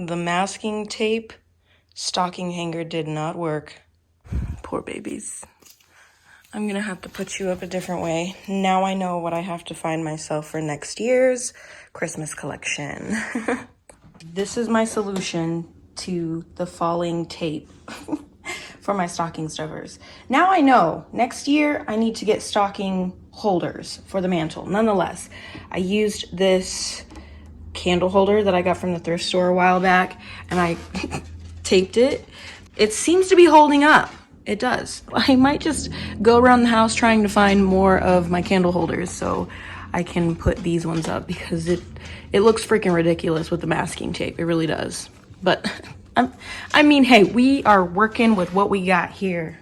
The masking tape stocking hanger did not work. Poor babies. I'm gonna have to put you up a different way. Now I know what I have to find myself for next year's Christmas collection. This is my solution to the falling tape for my stocking stuffers. Now I know next year I need to get stocking holders for the mantle. Nonetheless, I used this candle holder that I got from the thrift store a while back, and I taped it. It seems to be holding up. It does. I might just go around the house trying to find more of my candle holders so I can put these ones up, because it looks freaking ridiculous with the masking tape. It really does. But I mean, hey, we are working with what we got here.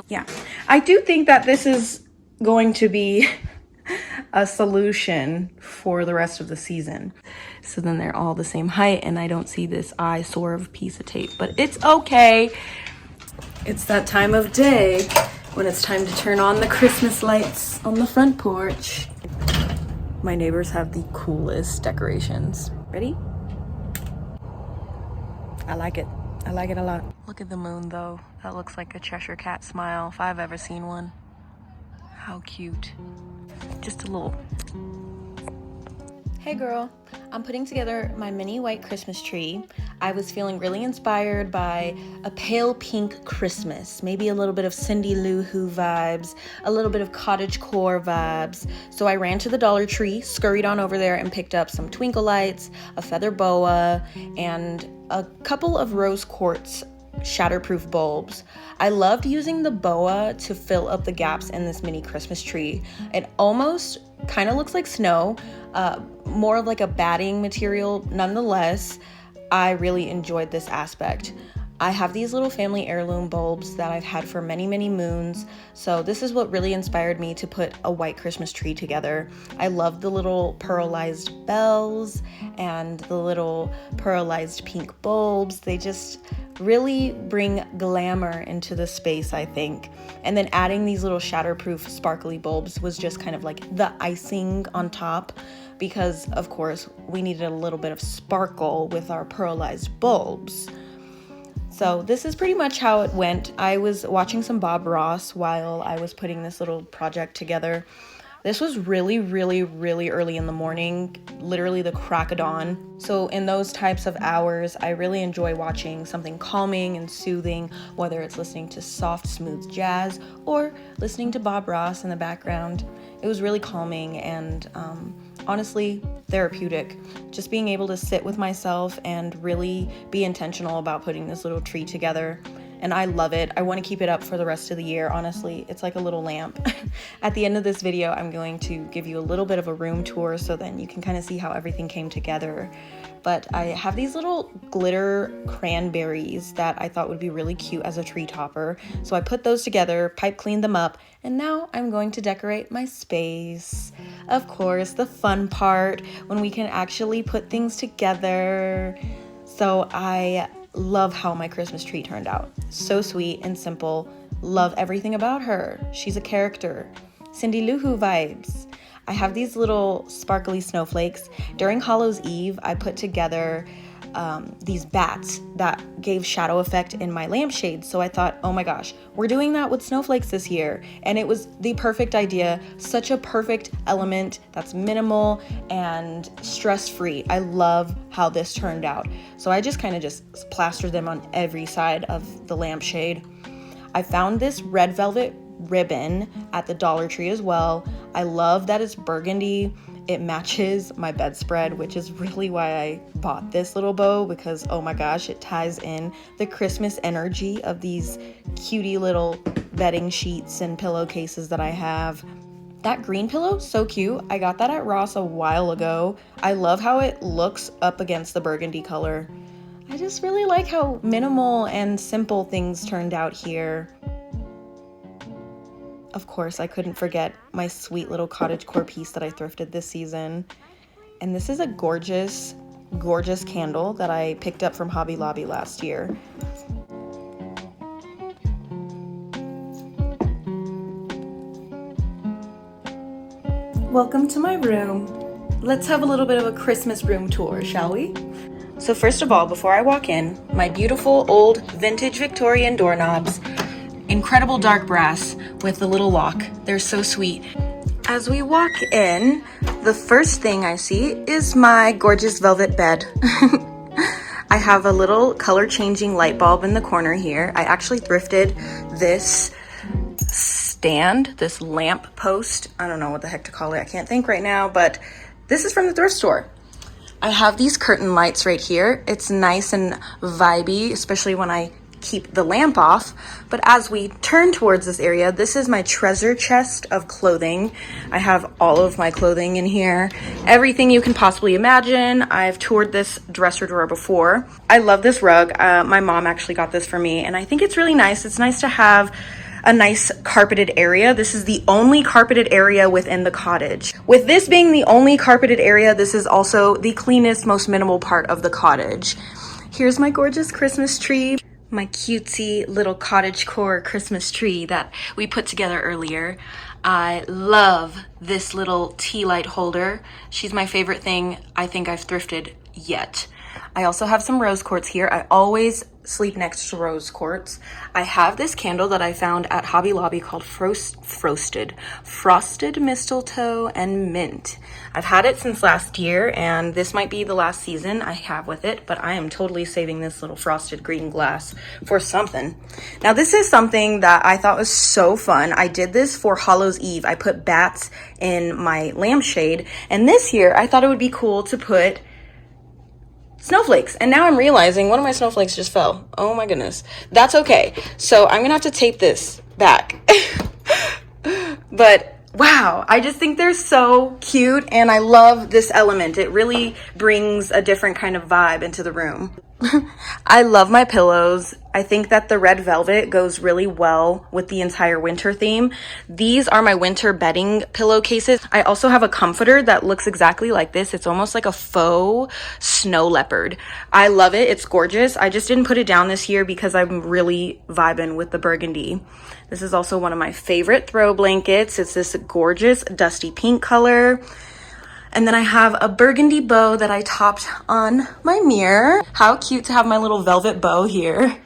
Yeah, I do think that this is going to be a solution for the rest of the season. So then they're all the same height and I don't see this eyesore of piece of tape, but it's okay. It's that time of day when it's time to turn on the Christmas lights on the front porch. My neighbors have the coolest decorations. Ready? I like it. I like it a lot. Look at the moon though. That looks like a Cheshire Cat smile if I've ever seen one. How cute. Just a little. Hey girl, I'm putting together my mini white Christmas tree. I was feeling really inspired by a pale pink Christmas, maybe a little bit of Cindy Lou Who vibes, a little bit of cottage core vibes. So I ran to the Dollar Tree, scurried on over there and picked up some twinkle lights, a feather boa, and a couple of rose quartz shatterproof bulbs. I loved using the boa to fill up the gaps in this mini Christmas tree. It almost kind of looks like snow, more of like a batting material. Nonetheless, I really enjoyed this aspect. I have these little family heirloom bulbs that I've had for many, many moons. So this is what really inspired me to put a white Christmas tree together. I love the little pearlized bells and the little pearlized pink bulbs. They just really bring glamour into the space, I think. And then adding these little shatterproof sparkly bulbs was just kind of like the icing on top, because of course we needed a little bit of sparkle with our pearlized bulbs. So this is pretty much how it went. I was watching some Bob Ross while I was putting this little project together. This was really, really, really early in the morning, literally the crack of dawn. So in those types of hours, I really enjoy watching something calming and soothing, whether it's listening to soft, smooth jazz or listening to Bob Ross in the background. It was really calming and honestly therapeutic. Just being able to sit with myself and really be intentional about putting this little tree together. And I love it. I want to keep it up for the rest of the year, honestly. It's like a little lamp. At the end of this video, I'm going to give you a little bit of a room tour so then you can kind of see how everything came together. But I have these little glitter cranberries that I thought would be really cute as a tree topper. So I put those together, pipe cleaned them up, and now I'm going to decorate my space. Of course, the fun part when we can actually put things together. So I love how my Christmas tree turned out. So sweet and simple. Love everything about her. She's a character. Cindy Lou Who vibes. I have these little sparkly snowflakes. During Hallows Eve, I put together these bats that gave shadow effect in my lampshades. So I thought, oh my gosh, we're doing that with snowflakes this year. And it was the perfect idea. Such a perfect element that's minimal and stress-free. I love how this turned out. So I just kind of just plastered them on every side of the lampshade. I found this red velvet ribbon at the Dollar Tree as well. I love that it's burgundy. It matches my bedspread, which is really why I bought this little bow, because oh my gosh, it ties in the Christmas energy of these cutie little bedding sheets and pillowcases that I have. That green pillow, so cute. I got that at Ross a while ago. I love how it looks up against the burgundy color. I just really like how minimal and simple things turned out here. Of course, I couldn't forget my sweet little cottage core piece that I thrifted this season. And this is a gorgeous, gorgeous candle that I picked up from Hobby Lobby last year. Welcome to my room. Let's have a little bit of a Christmas room tour, shall we? So first of all, before I walk in, my beautiful old vintage Victorian doorknobs, incredible dark brass with the little lock. They're so sweet. As we walk in, the first thing I see is my gorgeous velvet bed. I have a little color changing light bulb in the corner here. I actually thrifted this stand, this lamp post. I don't know what the heck to call it. I can't think right now, but this is from the thrift store. I have these curtain lights right here. It's nice and vibey, especially when I keep the lamp off. But as we turn towards this area, this is my treasure chest of clothing. I have all of my clothing in here, everything you can possibly imagine. I've toured this dresser drawer before. I love this rug. My mom actually got this for me, and I think it's really nice. It's nice to have a nice carpeted area. This is the only carpeted area within the cottage. With this being the only carpeted area, this is also the cleanest, most minimal part of the cottage. Here's my gorgeous Christmas tree. My cutesy little cottagecore Christmas tree that we put together earlier. I love this little tea light holder. She's my favorite thing I think I've thrifted yet. I also have some rose quartz here. I always sleep next to rose quartz. I have this candle that I found at Hobby Lobby called Frosted Mistletoe and Mint. I've had it since last year, and this might be the last season I have with it, but I am totally saving this little frosted green glass for something. Now, this is something that I thought was so fun. I did this for Hallows Eve. I put bats in my lampshade, and this year I thought it would be cool to put snowflakes. And now I'm realizing one of my snowflakes just fell. Oh my goodness. That's okay. So I'm gonna have to tape this back. But wow, I just think they're so cute, and I love this element. It really brings a different kind of vibe into the room. I love my pillows. I think that the red velvet goes really well with the entire winter theme. These are my winter bedding pillowcases. I also have a comforter that looks exactly like this. It's almost like a faux snow leopard. I love it. It's gorgeous. I just didn't put it down this year because I'm really vibing with the burgundy. This is also one of my favorite throw blankets. It's this gorgeous dusty pink color. And then I have a burgundy bow that I topped on my mirror. How cute to have my little velvet bow here.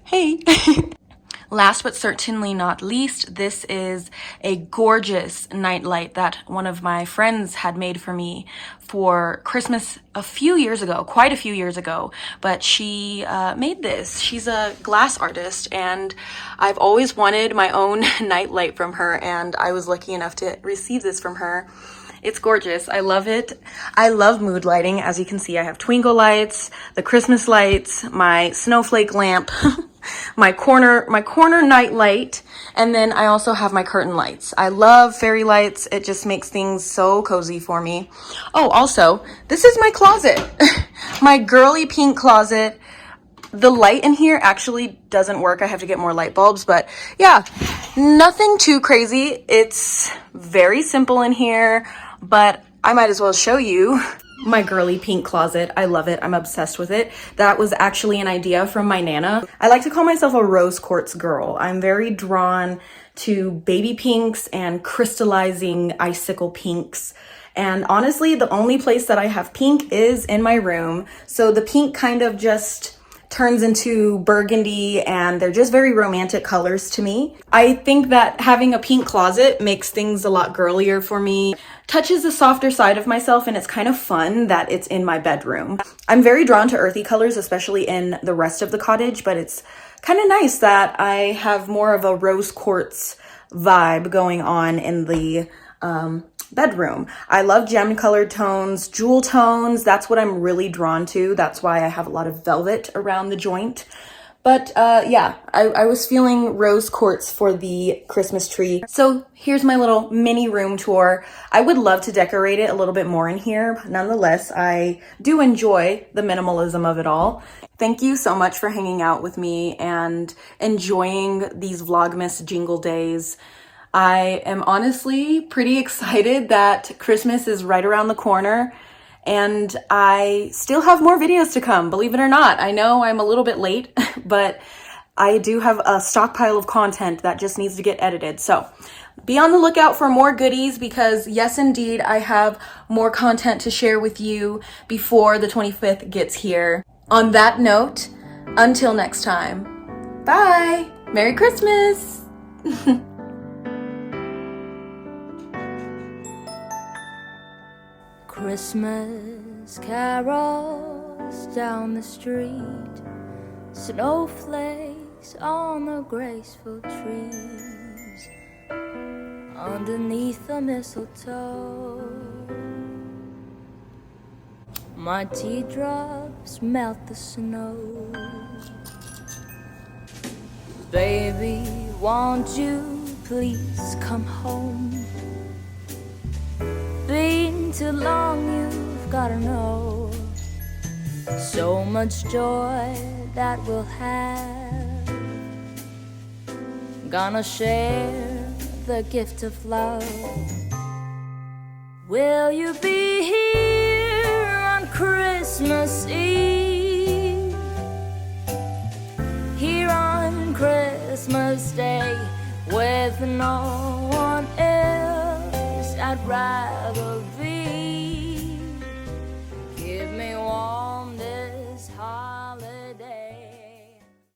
Hey. Last but certainly not least, this is a gorgeous nightlight that one of my friends had made for me for Christmas a few years ago, quite a few years ago, but she made this. She's a glass artist, and I've always wanted my own nightlight from her, and I was lucky enough to receive this from her. It's gorgeous. I love it. I love mood lighting. As you can see, I have twinkle lights, the Christmas lights, my snowflake lamp, my corner night light, and then I also have my curtain lights. I love fairy lights. It just makes things so cozy for me. Oh, also, this is my closet. My girly pink closet. The light in here actually doesn't work. I have to get more light bulbs, but yeah, nothing too crazy. It's very simple in here, but I might as well show you my girly pink closet. I love it. I'm obsessed with it. That was actually an idea from my Nana. I like to call myself a rose quartz girl. I'm very drawn to baby pinks and crystallizing icicle pinks. And honestly, the only place that I have pink is in my room. So the pink kind of just turns into burgundy, and they're just very romantic colors to me. I think that having a pink closet makes things a lot girlier for me, touches the softer side of myself, and it's kind of fun that it's in my bedroom. I'm very drawn to earthy colors, especially in the rest of the cottage, but it's kind of nice that I have more of a rose quartz vibe going on in the bedroom. I love gem colored tones, jewel tones. That's what I'm really drawn to. That's why I have a lot of velvet around the joint. But yeah, I was feeling rose quartz for the Christmas tree. So here's my little mini room tour. I would love to decorate it a little bit more in here, but nonetheless, I do enjoy the minimalism of it all. Thank you so much for hanging out with me and enjoying these Vlogmas Jingle days. I am honestly pretty excited that Christmas is right around the corner, and I still have more videos to come, believe it or not. I know I'm a little bit late, but I do have a stockpile of content that just needs to get edited. So be on the lookout for more goodies, because yes, indeed, I have more content to share with you before the 25th gets here. On that note, until next time, bye! Merry Christmas! Christmas carols down the street, snowflakes on the graceful trees, underneath the mistletoe. My teardrops melt the snow. Baby, won't you please come home? Been too long, you've gotta know. So much joy that we'll have. Gonna share the gift of love. Will you be here on Christmas Eve? Here on Christmas Day with no one else I'd rather be.